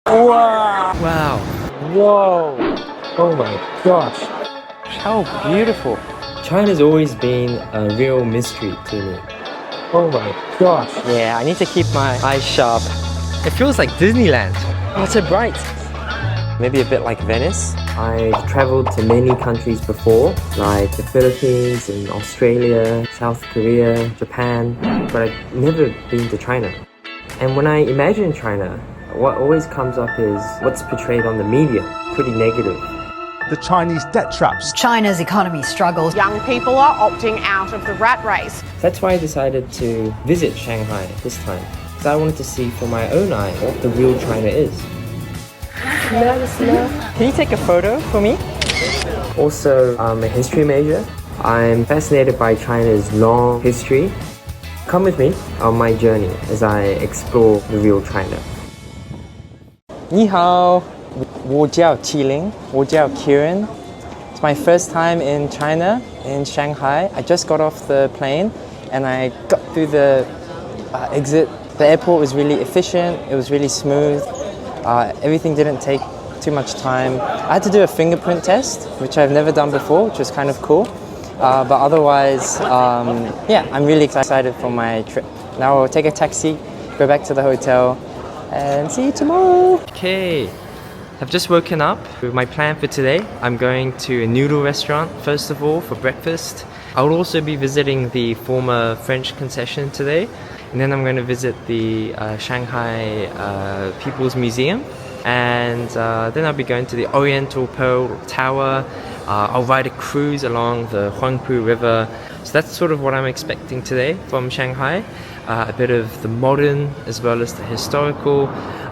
Wow! Wow, Whoa! Oh my gosh! how beautiful. China's always been a real mystery to me. Oh my gosh! Yeah, I need to keep my eyes sharp. It feels like Disneyland. Oh, it's so bright. Maybe a bit like Venice. I've traveled to many countries before, like the Philippines and Australia, South Korea, Japan, but I've never been to China. And when I imagine China, what always comes up is what's portrayed on the media, pretty negative. The Chinese debt traps. China's economy struggles. Young people are opting out of the rat race. That's why I decided to visit Shanghai this time, because I wanted to see for my own eye what the real China is. Can you take a photo for me? Also, I'm a history major. I'm fascinated by China's long history. Come with me on my journey as I explore the real China. 你好，我叫 Qilin, 我叫 Kieran. It's my first time in China, in Shanghai. I just got off the plane and I got through the exit. The airport was really efficient, it was really smooth. Everything didn't take too much time. I had to do a fingerprint test, which I've never done before, which was kind of cool. But otherwise, yeah, I'm really excited for my trip. Now I'll take a taxi, go back to the hotel, and see you tomorrow. Okay, I've just woken up. With my plan for today, I'm going to a noodle restaurant, first of all, for breakfast. I will also be visiting the former French concession today. And then I'm going to visit the Shanghai People's Museum. And then I'll be going to the Oriental Pearl Tower. I'll ride a cruise along the Huangpu River. So that's sort of what I'm expecting today from Shanghai. A bit of the modern as well as the historical.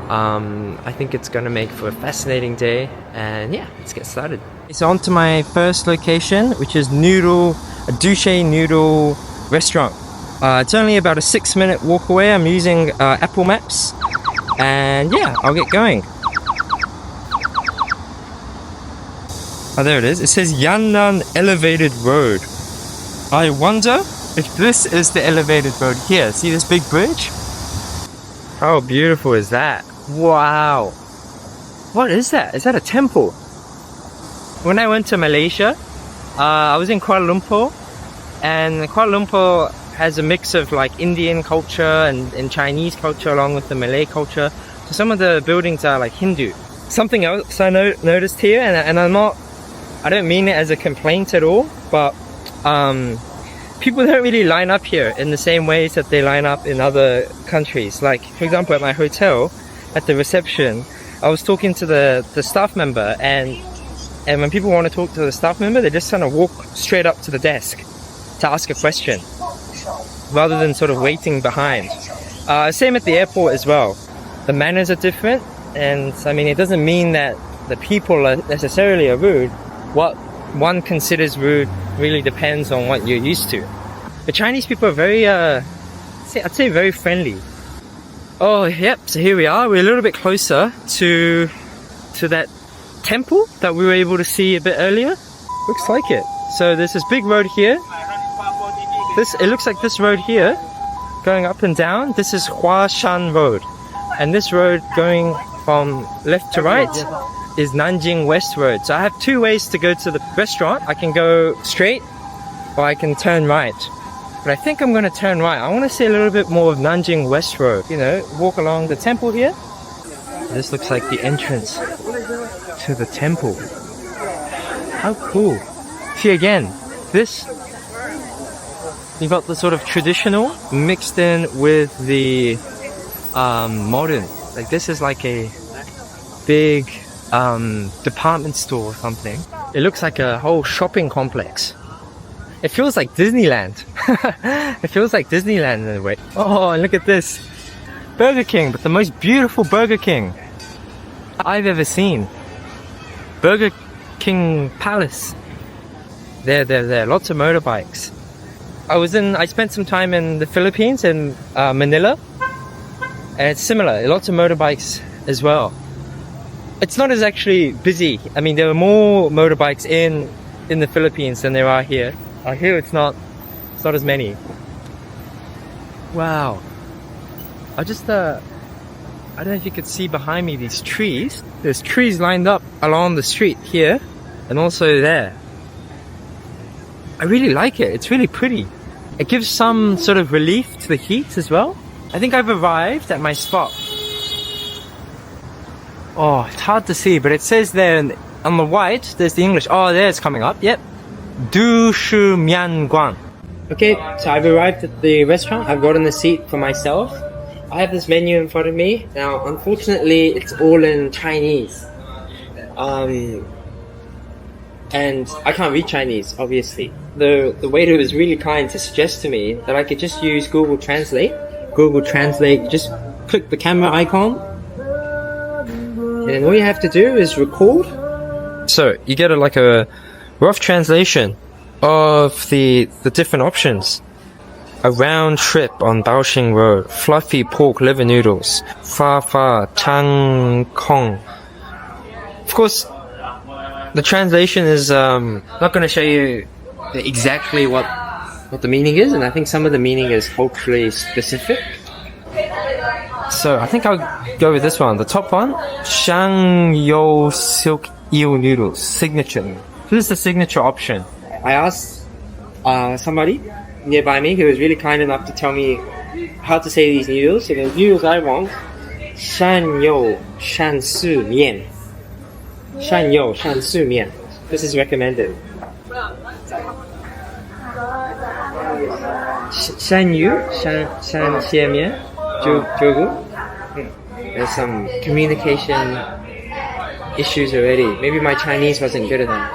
I think it's going to make for a fascinating day. And yeah, let's get started. So on to my first location, which is a douche noodle restaurant. It's only about a 6-minute walk away. I'm using Apple Maps. And yeah, I'll get going. Oh, there it is. It says Yan'an Elevated Road. I wonder if this is the elevated road here. See this big bridge? How beautiful is that? Wow. What is that? Is that a temple? When I went to Malaysia, I was in Kuala Lumpur. And Kuala Lumpur has a mix of like Indian culture and Chinese culture along with the Malay culture. So some of the buildings are like Hindu. Something else I noticed here, and I don't mean it as a complaint at all, but people don't really line up here in the same ways that they line up in other countries. Like, for example, at my hotel, at the reception, I was talking to the staff member, and when people want to talk to the staff member, they just kind of walk straight up to the desk to ask a question, rather than sort of waiting behind. Same at the airport as well. The manners are different, and I mean, it doesn't mean that the people are necessarily rude. What one considers rude really depends on what you're used to. The Chinese people are very, I'd say very friendly. Oh, yep, so here we are. We're a little bit closer to that temple that we were able to see a bit earlier. Looks like it. So there's this big road here. It looks like this road here, going up and down, this is Huashan Road. And this road going from left to right is Nanjing West Road. So I have two ways to go to the restaurant. I can go straight or I can turn right. But I think I'm going to turn right. I want to see a little bit more of Nanjing West Road. You know, walk along the temple here. This looks like the entrance to the temple. How cool. See again, this, you've got the sort of traditional mixed in with the modern. Like this is like a big department store or something. It looks like a whole shopping complex. It feels like Disneyland. It feels like Disneyland in a way. Oh, and look at this. Burger King, but the most beautiful Burger King I've ever seen. Burger King Palace. There. Lots of motorbikes. I spent some time in the Philippines, in Manila. And it's similar, lots of motorbikes as well. It's not as actually busy. I mean, there are more motorbikes in the Philippines than there are here. Here it's not as many. Wow. I just I don't know if you could see behind me these trees. There's trees lined up along the street here and also there. I really like it. It's really pretty. It gives some sort of relief to the heat as well. I think I've arrived at my spot. Oh, it's hard to see, but it says there on the white, there's the English. Oh, there it's coming up. Yep. Du Shu Mian Guan. Okay, so I've arrived at the restaurant. I've gotten a seat for myself. I have this menu in front of me. Now, unfortunately, it's all in Chinese. And I can't read Chinese, obviously. The waiter was really kind to suggest to me that I could just use Google Translate. Google Translate, just click the camera icon. And then all you have to do is record. So, you get like a rough translation of the different options. A round trip on Baoxing Road, fluffy pork liver noodles, fa fa chang kong. Of course, the translation is not going to show you exactly what the meaning is, and I think some of the meaning is culturally specific. So I think I'll go with this one, the top one, Shanghai silk eel noodles, signature. This is the signature option. I asked somebody nearby me who was really kind enough to tell me how to say these noodles. So the noodles I want, Shanghai Shansu Mian. Shanghai Shansu Mian. This is recommended. Shanyu Shan Xie Mian. Jogu. There's some communication issues already. Maybe my Chinese wasn't good enough.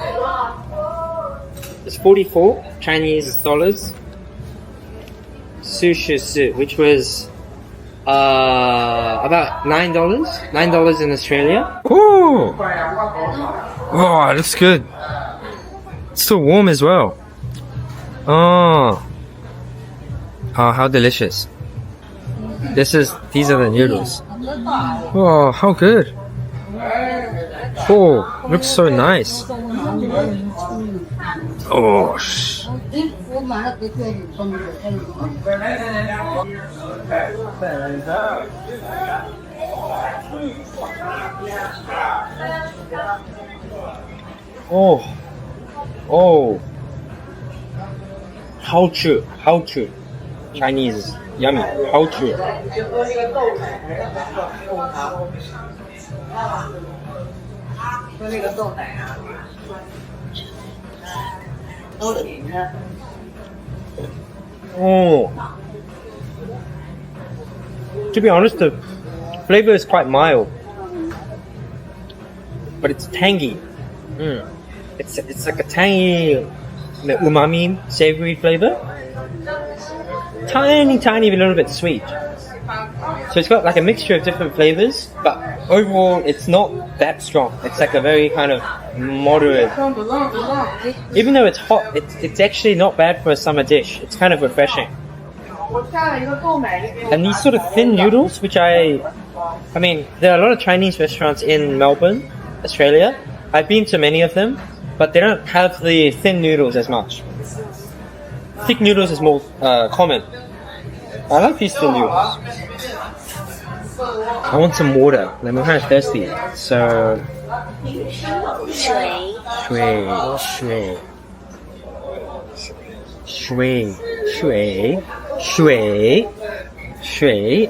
It's 44 Chinese dollars. Sushi Su, which was about $9. $9 in Australia. Ooh! Oh, it looks good. It's still warm as well. Oh, how delicious. These are the noodles. Oh, how good. Oh, looks so nice. Oh, how true. Chinese, yummy. How true. Oh. To be honest, the flavor is quite mild, but it's tangy. It's like a tangy, umami, savory flavor. Tiny little bit sweet. So it's got like a mixture of different flavors, but overall it's not that strong. It's like a very kind of moderate. Even though it's hot, it's actually not bad for a summer dish. It's kind of refreshing. And these sort of thin noodles, which I mean, there are a lot of Chinese restaurants in Melbourne, Australia. I've been to many of them, but they don't have the thin noodles as much. Thick noodles is more common. I like these thin noodles. I want some water. I'm kind of thirsty. So, shui.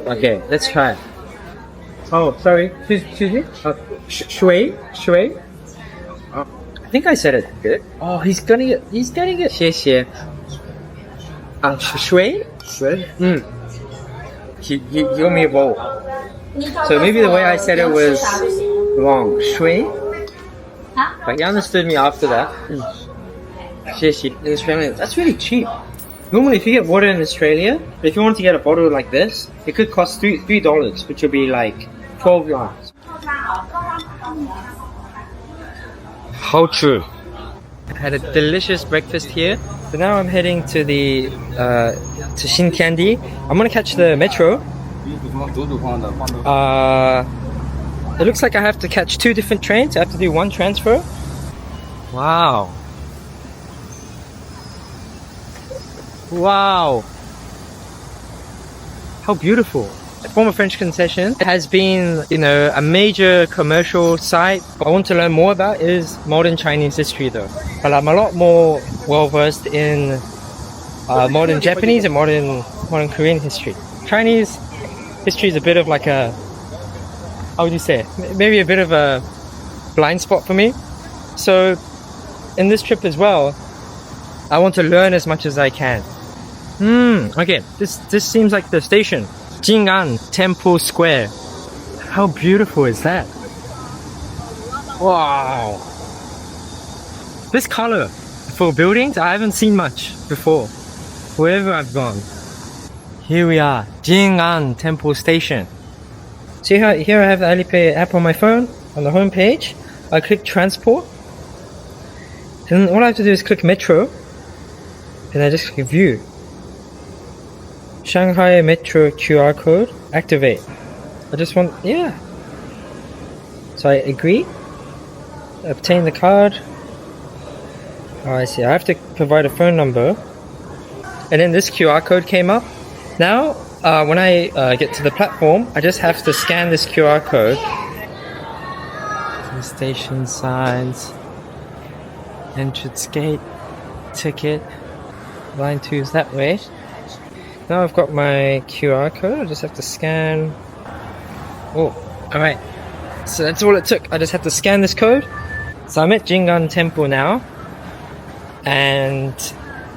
Okay, let's try. Oh, sorry. Excuse me. Shui. I think I said it good. Oh, he's getting it. 谢谢. Shui. He gave me a bowl. So maybe the way I said it was wrong. Shui. But he understood me after that. 谢谢 in Australian. That's really cheap. Normally, if you get water in Australia, if you want to get a bottle like this, it could cost $3, which would be like 12 yuans. How true. I had a delicious breakfast here. So now I'm heading to the to Xintiandi. I'm gonna catch the metro. It looks like I have to catch 2 different trains. I have to do 1 transfer. Wow. How beautiful. former French concession. It has been, you know, a major commercial site. What I want to learn more about is modern Chinese history though. But I'm a lot more well versed in modern Japanese and modern Korean history. Chinese history is a bit of like a, how would you say, maybe a bit of a blind spot for me. So in this trip as well, I want to learn as much as I can. Okay, this seems like the station. Jing'an Temple Square. How beautiful is that? Wow. This color for buildings, I haven't seen much before. Wherever I've gone. Here we are, Jing'an Temple Station. See how here I have the Alipay app on my phone. On the home page, I click transport. And all I have to do is click metro. And I just click view. Shanghai Metro QR code, activate. I just want, yeah. So I agree. Obtain the card. Oh, I see. I have to provide a phone number. And then this QR code came up. Now, when I get to the platform, I just have to scan this QR code. The station signs. Entrance gate. Ticket. Line 2 is that way. Now I've got my QR code, I just have to scan. Oh, alright. So that's all it took. I just have to scan this code. So I'm at Jing'an Temple now. And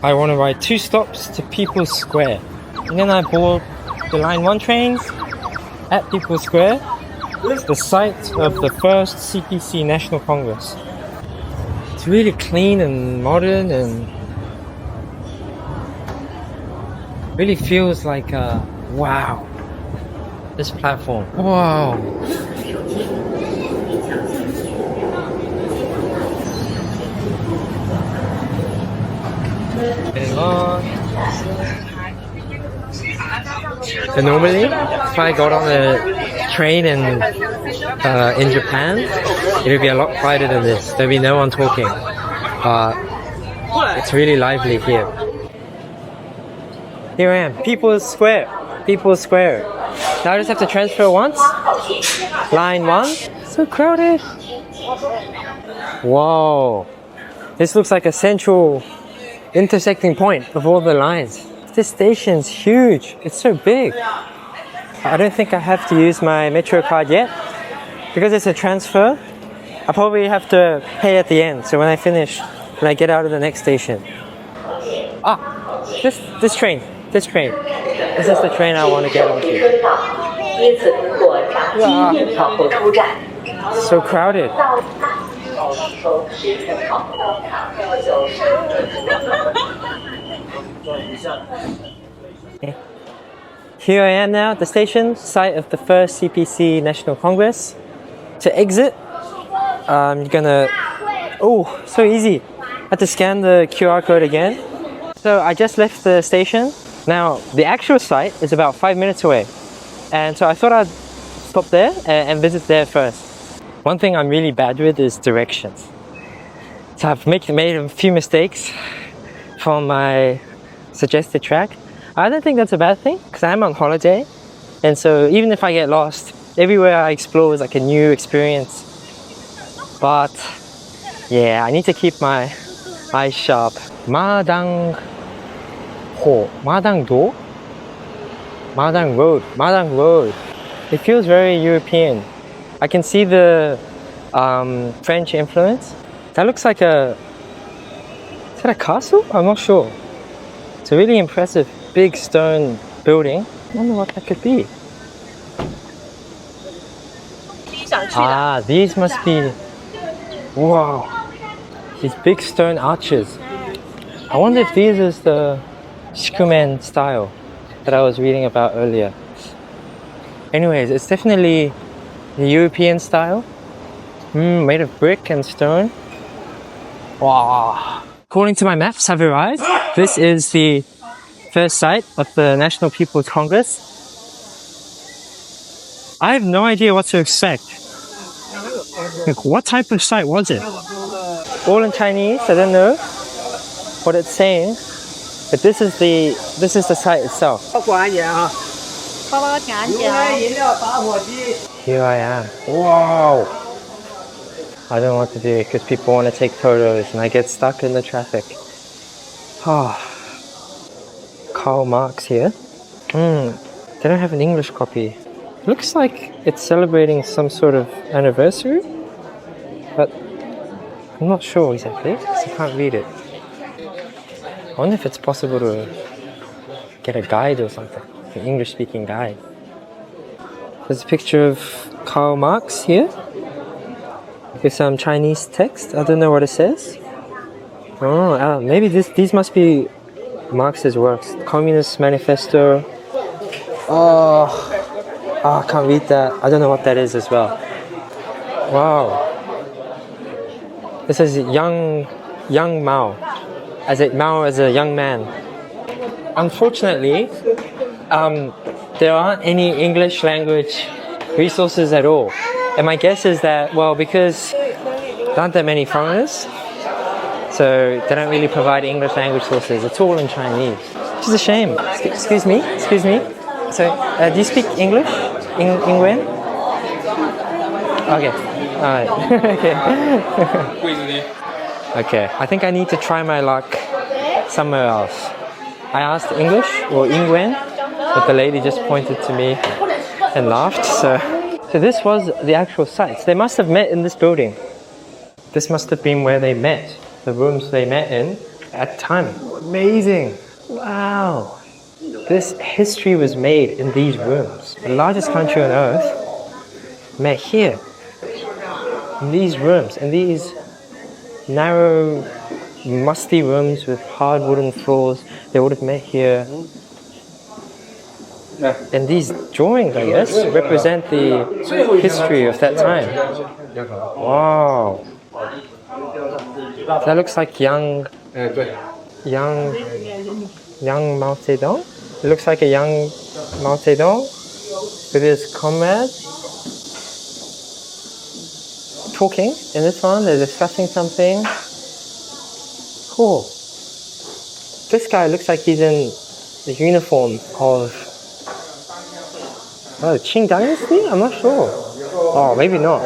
I want to ride 2 stops to People's Square. And then I board the Line 1 trains at People's Square. It's the site of the first CPC National Congress. It's really clean and modern and really feels like wow, this platform, wow. Getting on. And normally if I got on a train in Japan, it would be a lot quieter than this. There'd be no one talking, but it's really lively here. Here I am, People's Square. People's Square. Now I just have to transfer once. Line 1. So crowded. Whoa. This looks like a central intersecting point of all the lines. This station's huge. It's so big. I don't think I have to use my Metro card yet. Because it's a transfer, I probably have to pay at the end. So when I finish, when I get out of the next station. Ah, this train. This train. This is the train I want to get onto. Wow. So crowded. Okay. Here I am now at the station, site of the first CPC National Congress. To exit, you're gonna... Oh, so easy. I have to scan the QR code again. So I just left the station. Now, the actual site is about 5 minutes away. And so I thought I'd stop there and visit there first. One thing I'm really bad with is directions. So I've made a few mistakes from my suggested track. I don't think that's a bad thing, because I'm on holiday. And so even if I get lost, everywhere I explore is like a new experience. But yeah, I need to keep my eyes sharp. Madang Road. It feels very European. I can see the French influence. That looks like is that a castle? I'm not sure. It's a really impressive big stone building. I wonder what that could be. Ah, these must be... Wow. These big stone arches. I wonder if these is the Shikumen style that I was reading about earlier. Anyways, it's definitely the European style. Made of brick and stone. Wow. According to my maps, I've arrived. This is the first site of the National People's Congress. I have no idea what to expect. Like, what type of site was it? All in Chinese, I don't know what it's saying. But this is the site itself. Here I am. Wow! I don't know what to do because people want to take photos and I get stuck in the traffic. Ah, Karl Marx here. They don't have an English copy. Looks like it's celebrating some sort of anniversary, but I'm not sure exactly because I can't read it. I wonder if it's possible to get a guide or something, an English-speaking guide. There's a picture of Karl Marx here with some Chinese text. I don't know what it says. Oh, maybe these must be Marx's works. Communist Manifesto. Oh, I can't read that. I don't know what that is as well. Wow. This is young Mao. Mao as a young man. Unfortunately, there aren't any English language resources at all. And my guess is that, well, because there aren't that many foreigners, so they don't really provide English language sources. It's all in Chinese, which is a shame. Excuse me. So, do you speak English? Ingwen? Okay. Alright. Okay. Okay. I think I need to try my luck somewhere else. I asked English or Ingwen, but the lady just pointed to me and laughed. So this was the actual site. They must have met in this building. This must have been where they met, the rooms they met in at the time. Amazing. Wow. This history was made in these rooms. The largest country on earth met here, in these rooms, in these narrow, musty rooms with hard wooden floors. They would have met here. And these drawings, I guess, represent the history of that time. Wow. That looks like young Mao Zedong. It looks like a young Mao Zedong with his comrades talking. In this one, they're discussing something. Cool. This guy looks like he's in the uniform of Qing Dynasty? I'm not sure. Oh, maybe not.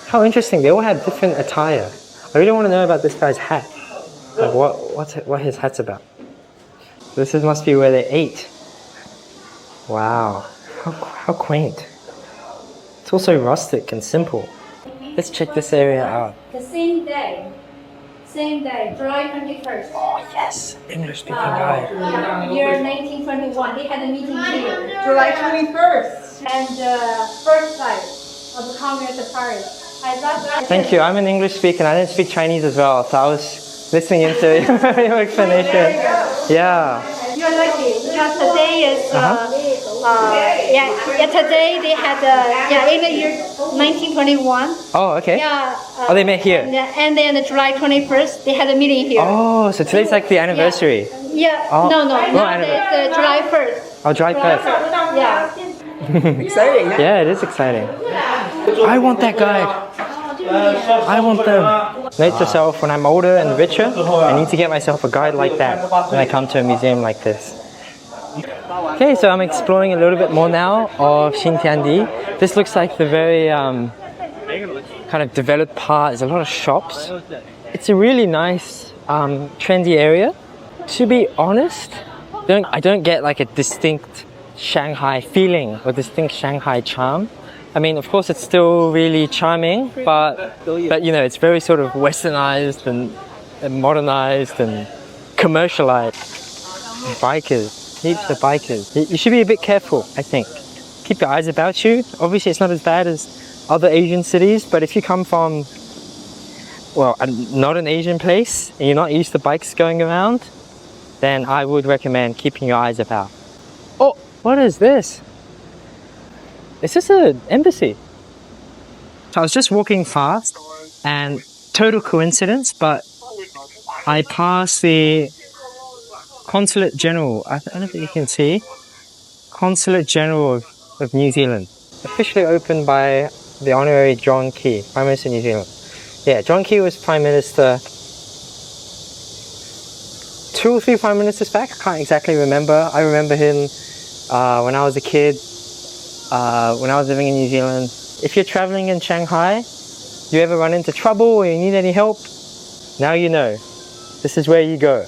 How interesting. They all had different attire. I really want to know about this guy's hat. Like what his hat's about. This must be where they ate. Wow. How quaint. It's also rustic and simple. Let's check this area out. The same day, July 21st. Oh yes, English speaking guy. Year 1921, they had a meeting here. July 21st. And first fight of the Communist Party. Thank you. I'm an English speaker and I didn't speak Chinese as well, so I was listening into your explanation. Yeah. You're lucky because today is today they had in the year 1921. Oh, okay. They met here. And then July 21st they had a meeting here. Oh, so today's like the anniversary. Yeah. Oh. No. Now it's July 1st. Oh, July 1st. Yeah. Exciting. Yeah, it is exciting. I want that guide. I want them. Note to self, when I'm older and richer, I need to get myself a guide like that when I come to a museum like this. Okay, so I'm exploring a little bit more now of Xintiandi. This looks like the very kind of developed part. There's a lot of shops. It's a really nice, trendy area. To be honest, I don't get like a distinct Shanghai feeling or distinct Shanghai charm. I mean, of course, it's still really charming, but you know, it's very sort of westernized and modernized and commercialized. Bikers, heaps of bikers. You should be a bit careful, I think. Keep your eyes about you. Obviously, it's not as bad as other Asian cities, but if you come from, well, not an Asian place and you're not used to bikes going around, then I would recommend keeping your eyes about. Oh, what is this? Is this an embassy? So I was just walking fast and total coincidence, but I passed the Consulate General. I don't know if you can see. Consulate General of New Zealand. Officially opened by the Honorary John Key, Prime Minister of New Zealand. Yeah, John Key was Prime Minister 2 or 3 Prime Ministers back. I can't exactly remember. I remember him when I was a kid, when I was living in New Zealand. If you're traveling in Shanghai, you ever run into trouble or you need any help, now you know. This is where you go.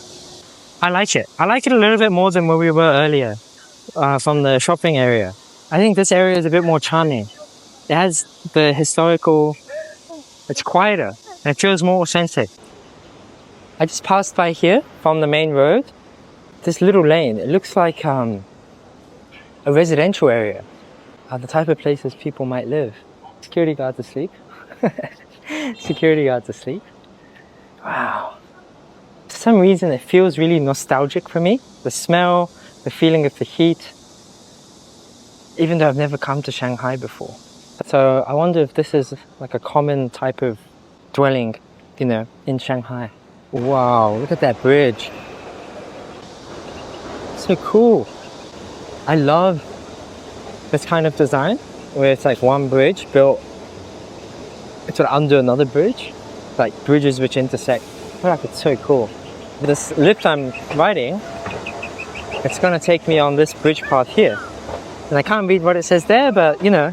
I like it. I like it a little bit more than where we were earlier, from the shopping area. I think this area is a bit more charming. It has the historical, it's quieter, and it feels more authentic. I just passed by here from the main road. This little lane, it looks like a residential area. The type of places people might live. Security guards asleep. Security guards asleep. Wow. For some reason it feels really nostalgic for me. The smell, the feeling of the heat. Even though I've never come to Shanghai before. So I wonder if this is like a common type of dwelling, you know, in Shanghai. Wow, look at that bridge. So cool. I love this kind of design where it's like one bridge built sort of under another bridge, like bridges which intersect. I feel like it's so cool. This lift I'm riding, it's gonna take me on this bridge path here. And I can't read what it says there, but you know,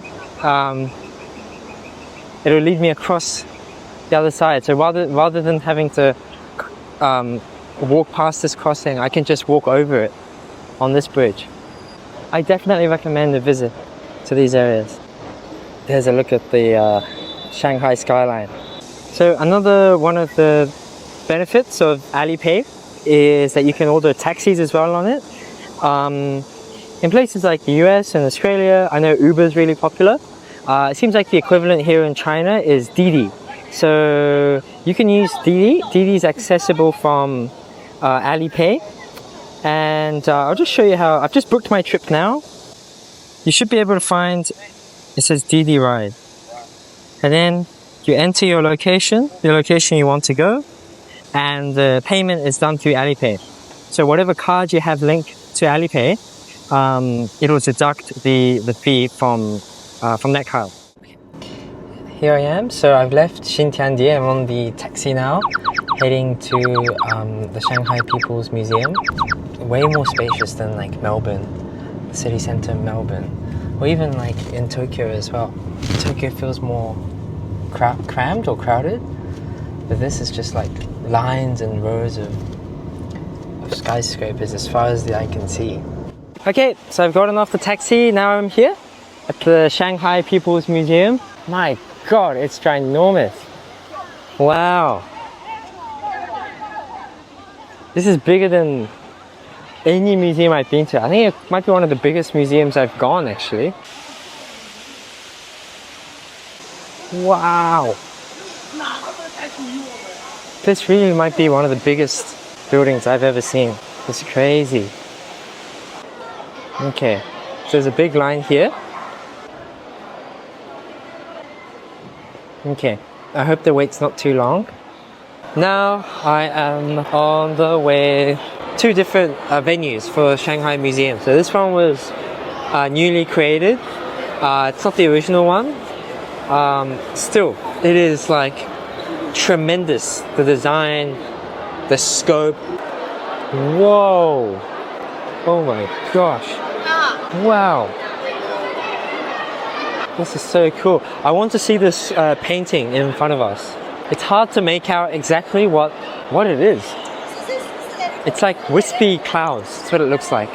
it'll lead me across the other side. So rather than having to walk past this crossing, I can just walk over it on this bridge. I definitely recommend a visit to these areas. There's a look at the Shanghai skyline. So another one of the benefits of Alipay is that you can order taxis as well on it. In places like the US and Australia, I know Uber is really popular. It seems like the equivalent here in China is Didi. So you can use Didi. Didi is accessible from Alipay. And I'll just show you how. I've just booked my trip now. You should be able to find, it says Didi Ride. And then you enter your location you want to go, and the payment is done through Alipay. So whatever card you have linked to Alipay, it'll deduct the fee from that card. Here I am. So I've left Xintiandi. I'm on the taxi now, heading to the Shanghai People's Museum. Way more spacious than like Melbourne, the city centre of Melbourne, or even like in Tokyo as well. Tokyo feels more crammed or crowded, but this is just like lines and rows of skyscrapers as far as the eye can see. Okay, so I've gotten off the taxi. Now I'm here at the Shanghai People's Museum. My God, it's ginormous. Wow. This is bigger than any museum I've been to. I think it might be one of the biggest museums I've gone, actually. Wow. This really might be one of the biggest buildings I've ever seen. It's crazy. Okay, so there's a big line here. Okay, I hope the wait's not too long. Now I am on the way. 2 different venues for Shanghai Museum. So this one was newly created. It's not the original one. Still, it is like tremendous. The design, the scope. Whoa! Oh my gosh! Wow! This is so cool. I want to see this painting in front of us. It's hard to make out exactly what it is. It's like wispy clouds. That's what it looks like.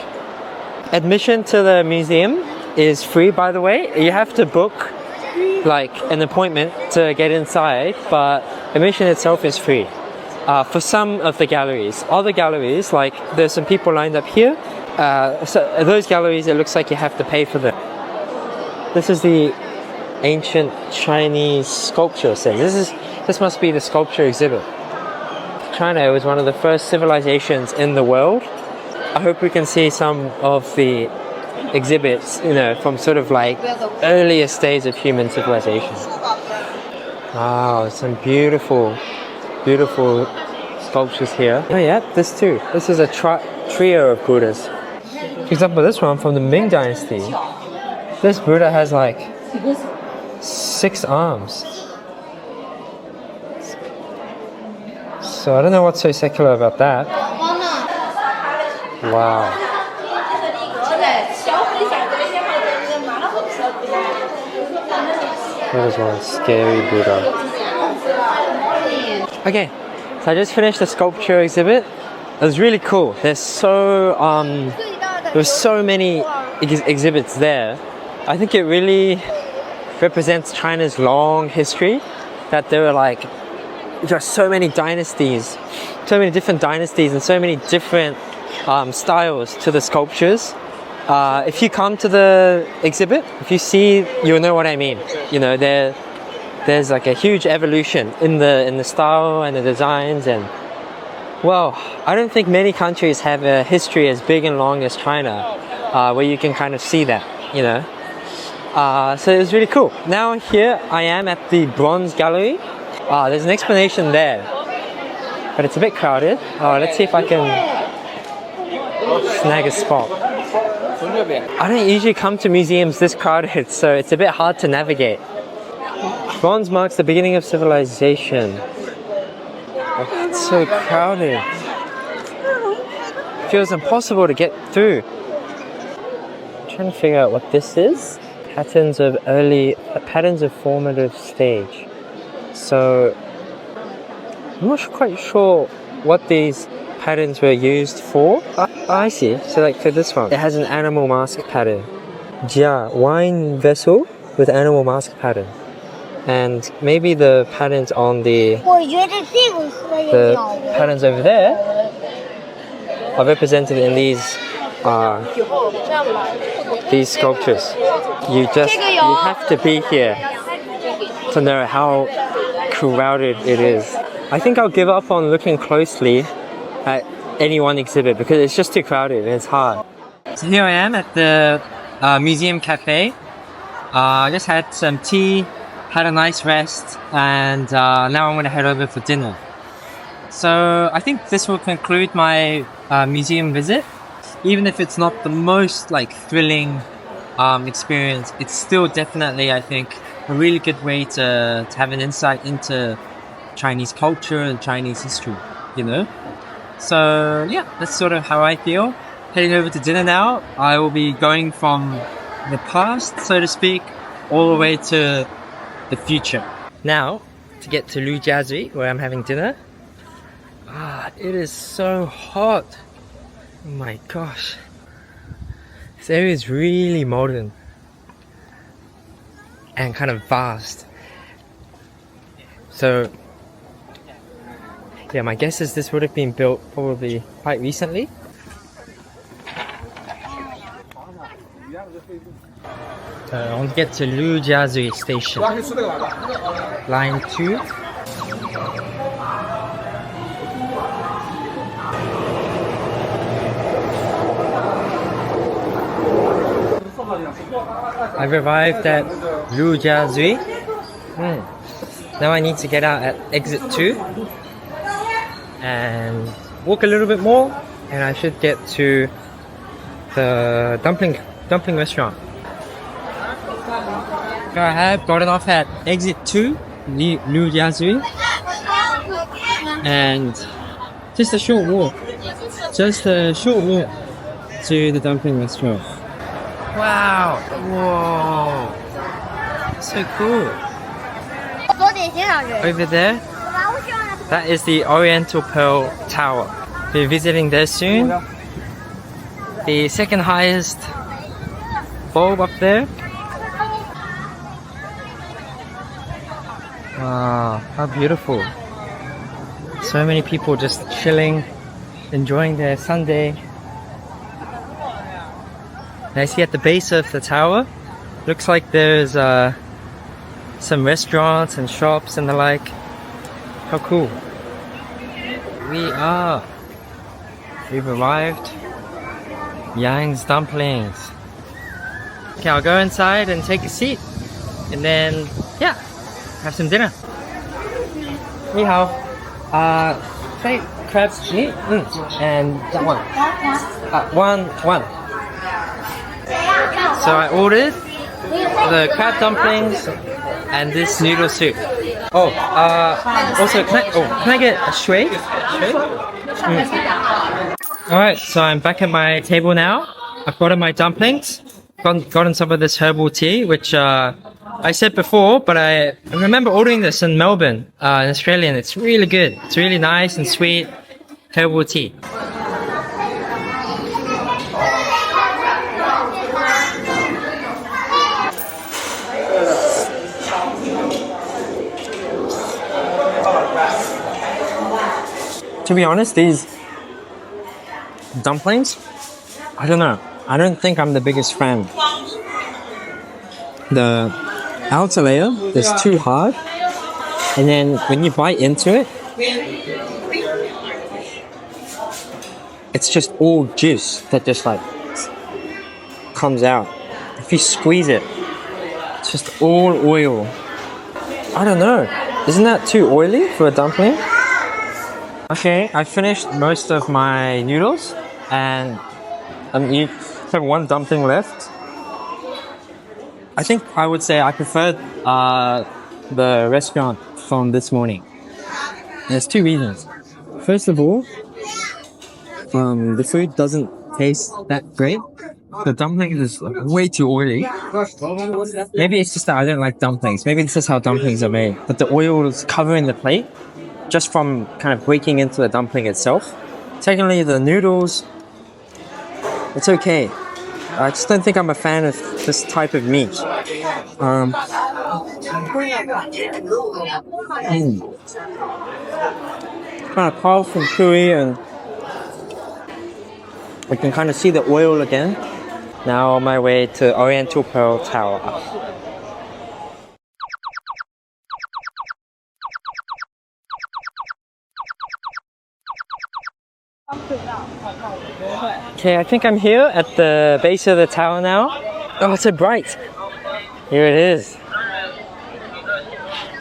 Admission to the museum is free, by the way. You have to book like an appointment to get inside, but admission itself is free for some of the galleries. Other galleries, like there's some people lined up here. So those galleries, it looks like you have to pay for them. This is the ancient Chinese sculpture thing. This must be the sculpture exhibit. China was one of the first civilizations in the world. I hope we can see some of the exhibits, you know, from sort of like earliest days of human civilization. Wow, some beautiful, beautiful sculptures here. Oh yeah, this too. This is a trio of Buddhas. For example, this one from the Ming Dynasty. This Buddha has like 6 arms. So I don't know what's so secular about that. Wow. That is one scary Buddha. Okay, so I just finished the sculpture exhibit. It was really cool. There's so many exhibits there. I think it really represents China's long history. That there are just so many dynasties, so many different dynasties, and so many different styles to the sculptures. If you come to the exhibit, if you see, you'll know what I mean. You know, there's like a huge evolution in the style and the designs, and well, I don't think many countries have a history as big and long as China, where you can kind of see that, you know. So it was really cool. Now here I am at the Bronze Gallery. There's an explanation there, but it's a bit crowded. Let's see if I can snag a spot. I don't usually come to museums this crowded, so it's a bit hard to navigate. Bronze marks the beginning of civilization. Oh, it's so crowded. It feels impossible to get through. I'm trying to figure out what this is. Patterns of formative stage. So I'm not quite sure what these patterns were used for. I see. So like for this one, it has an animal mask pattern. Jia, wine vessel with animal mask pattern. And maybe the patterns on the patterns over there are represented in these sculptures. You have to be here to know how crowded it is. I think I'll give up on looking closely at any one exhibit because it's just too crowded and it's hard. So here I am at the museum cafe. I just had some tea, had a nice rest, and now I'm going to head over for dinner. So I think this will conclude my museum visit. Even if it's not the most thrilling experience, it's still definitely, I think, a really good way to have an insight into Chinese culture and Chinese history, you know? So yeah, that's sort of how I feel. Heading over to dinner now. I will be going from the past, so to speak, all the way to the future. Now, to get to Lujiazui, where I'm having dinner. It is so hot. Oh my gosh. This area is really modern and kind of vast. So yeah, my guess is this would have been built probably quite recently. I want to get to Lujiazui station. Line 2. I've arrived at Lujiazui. Now I need to get out at exit 2 and walk a little bit more, and I should get to the dumpling restaurant. So I have gotten off at exit 2, Lujiazui, and just a short walk to the dumpling restaurant. Wow! Whoa! So cool! Over there, that is the Oriental Pearl Tower. We're visiting there soon. The second highest bulb up there. Wow, how beautiful. So many people just chilling, enjoying their Sunday. And I see at the base of the tower, looks like there's some restaurants and shops and the like. How cool. We've arrived. Yang's Dumplings. Okay, I'll go inside and take a seat. And then, yeah, have some dinner. Ni hao. Try crabs meat. And that one. One. So I ordered the crab dumplings and this noodle soup. Also, can I get a shui? Alright, so I'm back at my table now. I've gotten my dumplings, gotten some of this herbal tea, which I said before, but I remember ordering this in Melbourne, in Australia, and it's really good. It's really nice and sweet herbal tea. To be honest, these dumplings, I don't know. I don't think I'm the biggest fan. The outer layer is too hard, and then when you bite into it, it's just all juice that just like comes out. If you squeeze it, it's just all oil. I don't know. Isn't that too oily for a dumpling? Okay, I finished most of my noodles, and you have one dumpling left. I think I would say I preferred the restaurant from this morning. There's two reasons. First of all, the food doesn't taste that great. The dumpling is like way too oily. Maybe it's just that I don't like dumplings. Maybe this is how dumplings are made. But the oil is covering the plate just from kind of breaking into the dumpling itself. Secondly, the noodles, it's okay. I just don't think I'm a fan of this type of meat. Kind of powerful and chewy, and we can kind of see the oil again. Now on my way to Oriental Pearl Tower. Okay, I think I'm here at the base of the tower now. Oh, it's so bright. Here it is.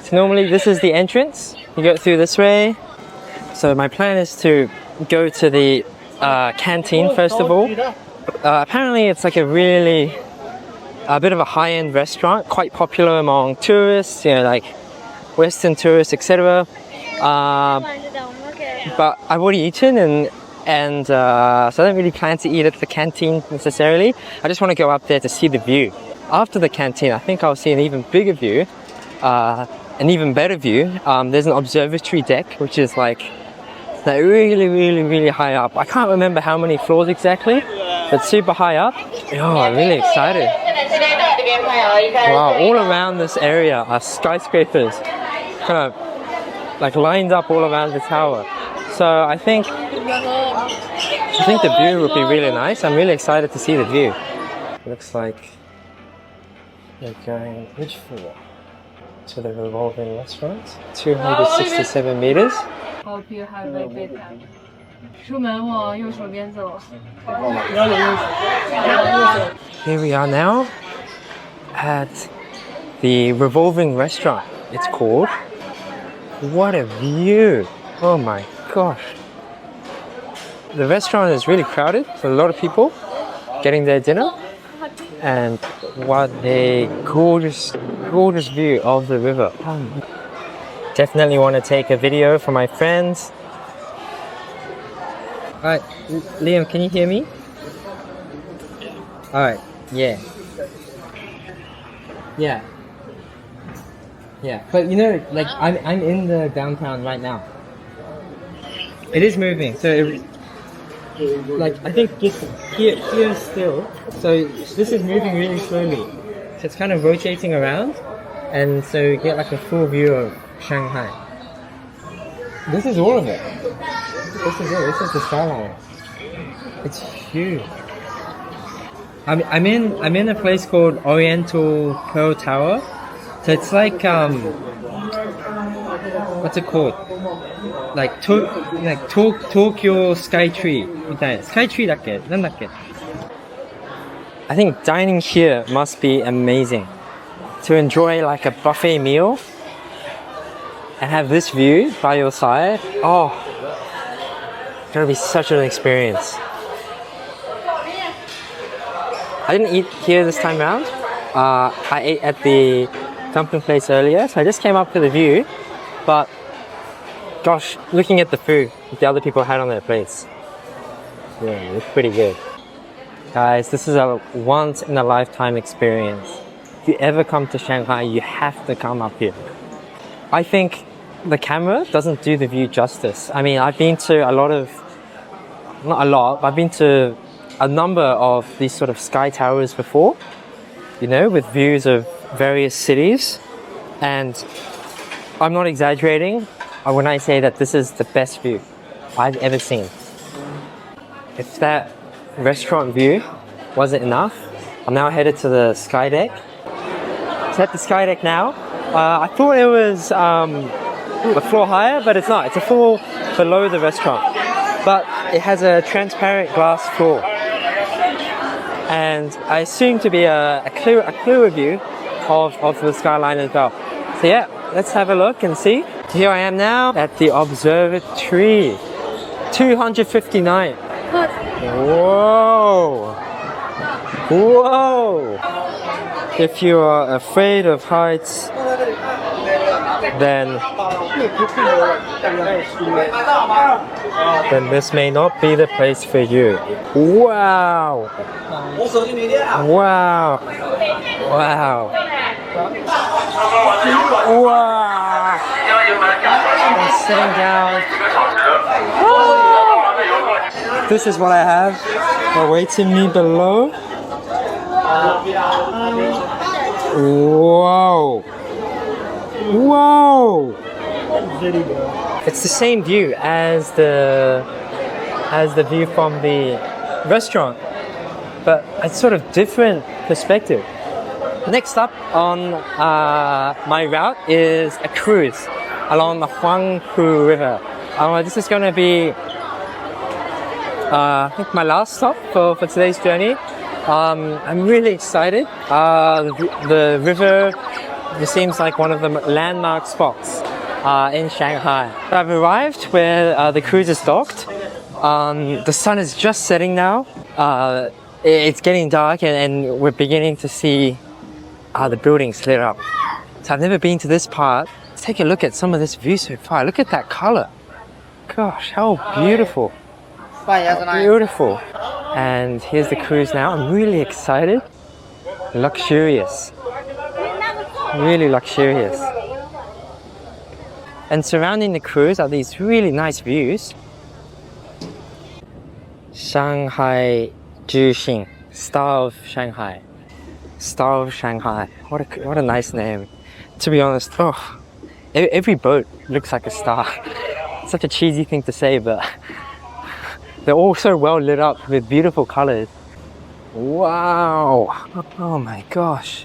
So normally this is the entrance. You go through this way. So my plan is to go to the canteen first of all. Apparently it's like a bit of a high-end restaurant, quite popular among tourists, you know, like Western tourists, etc. But I've already eaten, and so I don't really plan to eat at the canteen necessarily. I just want to go up there to see the view. After the canteen, I think I'll see an even bigger view, an even better view. There's an observatory deck, which is like really high up. I can't remember how many floors exactly, but super high up. Oh, I'm really excited. Wow, all around this area are skyscrapers, kind of like lined up all around the tower. So I think the view would be really nice. I'm really excited to see the view. Looks like you're going which floor? To the revolving restaurant. 267 meters. Hope you have a good time. 出门往右手边走。 Here we are now at the revolving restaurant, it's called. What a view! Oh my gosh. The restaurant is really crowded, so a lot of people getting their dinner. And what a gorgeous view of the river. Definitely want to take a video for my friends. Alright, Liam, can you hear me? Alright, yeah. Yeah, but you know, like I'm in the downtown right now. It is moving, so like I think just here still. So this is moving really slowly. So it's kind of rotating around, and so you get like a full view of Shanghai. This is all of it. This is it. This is the skyline. It's huge. I'm in a place called Oriental Pearl Tower. So it's like what's it called? Like Tokyo Sky Tree. Sky Tree だっけ? なんだっけ? I think dining here must be amazing. To enjoy like a buffet meal and have this view by your side. Oh, it's gonna be such an experience. I didn't eat here this time around. I ate at the dumpling place earlier, so I just came up for the view. But gosh, looking at the food the other people had on their plates, Yeah, it's pretty good. Guys, this is a once in a lifetime experience. If you ever come to Shanghai, you have to come up here. I think the camera doesn't do the view justice. I mean, I've been to not a lot, but I've been to a number of these sort of sky towers before, you know, with views of various cities. And I'm not exaggerating when I say that this is the best view I've ever seen. If that restaurant view wasn't enough, I'm now headed to the sky deck. It's at the sky deck now. I thought it was a floor higher, but it's not. It's a floor below the restaurant. But it has a transparent glass floor. And I assume to be a clearer view of the skyline as well. So yeah, let's have a look and see. Here I am now at the observatory. 259. Whoa! Whoa! If you are afraid of heights, then this may not be the place for you. Wow! Wow! Wow! Wow! I'm sitting down. This is what I have awaiting me below. Whoa! Whoa! It's the same view as the view from the restaurant, but it's sort of different perspective. Next up on my route is a cruise along the Huangpu River. This is going to be I think my last stop for today's journey. I'm really excited. The river seems like one of the landmark spots in Shanghai. I've arrived where the cruise is docked. The sun is just setting now. It's getting dark and we're beginning to see the buildings lit up. So I've never been to this part. Let's take a look at some of this view so far. Look at that color. Gosh, how beautiful. Beautiful. And here's the cruise now. I'm really excited. Luxurious. Really luxurious. And surrounding the cruise are these really nice views. Shanghai Juxing, Star of Shanghai. Star of Shanghai. What a nice name. To be honest, every boat looks like a star. Such a cheesy thing to say, but they're all so well lit up with beautiful colors. Wow! Oh my gosh.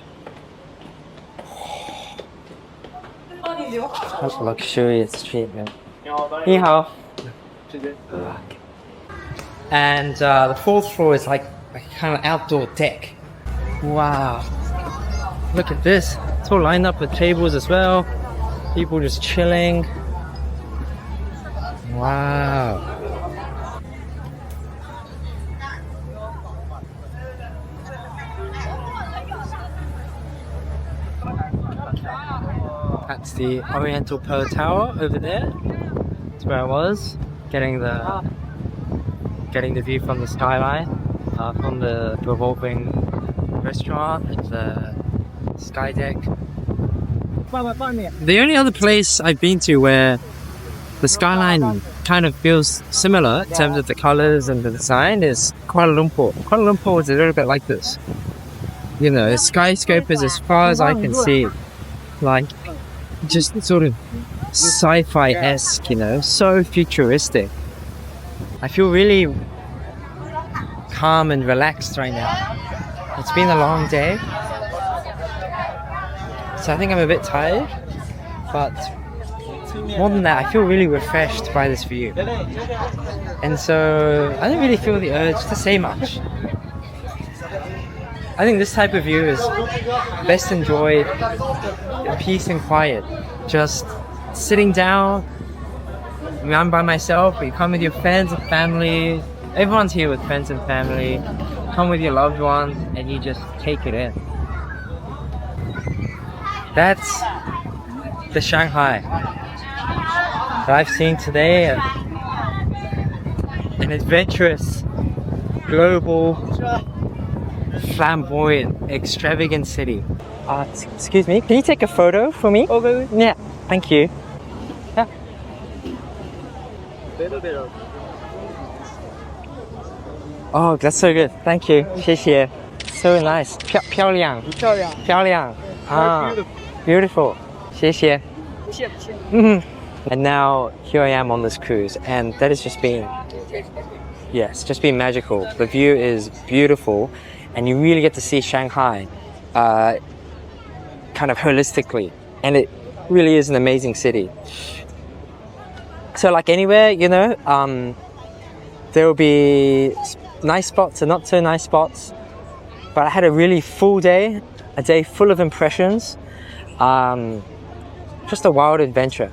Such luxurious treatment. 你好. And the fourth floor is like a kind of outdoor deck. Wow. Look at this. It's all lined up with tables as well. People just chilling. Wow. That's the Oriental Pearl Tower over there. That's where I was, getting the view from the skyline, from the revolving restaurant and the sky deck. The only other place I've been to where the skyline kind of feels similar in terms of the colors and the design is Kuala Lumpur. Kuala Lumpur is a little bit like this. You know, skyscrapers as far as I can see. Like, just sort of sci-fi-esque, you know, so futuristic. I feel really calm and relaxed right now. It's been a long day, so I think I'm a bit tired, but more than that, I feel really refreshed by this view. And so I don't really feel the urge to say much. I think this type of view is best enjoyed in peace and quiet. Just sitting down. I mean, I'm by myself, but you come with your friends and family. Everyone's here with friends and family. Come with your loved ones and you just take it in. That's the Shanghai that I've seen today. An adventurous global, flamboyant, extravagant city. Excuse me, can you take a photo for me? Okay. Yeah, thank you. Yeah. Oh, that's so good. Thank you. 谢谢. So nice. 漂亮. 漂亮. Ah, beautiful. 谢谢. And now here I am on this cruise, and that has just been, yes, just been magical. The view is beautiful, and you really get to see Shanghai kind of holistically, and it really is an amazing city. So like anywhere, you know, there will be nice spots and not so nice spots, but I had a really full day, a day full of impressions, just a wild adventure.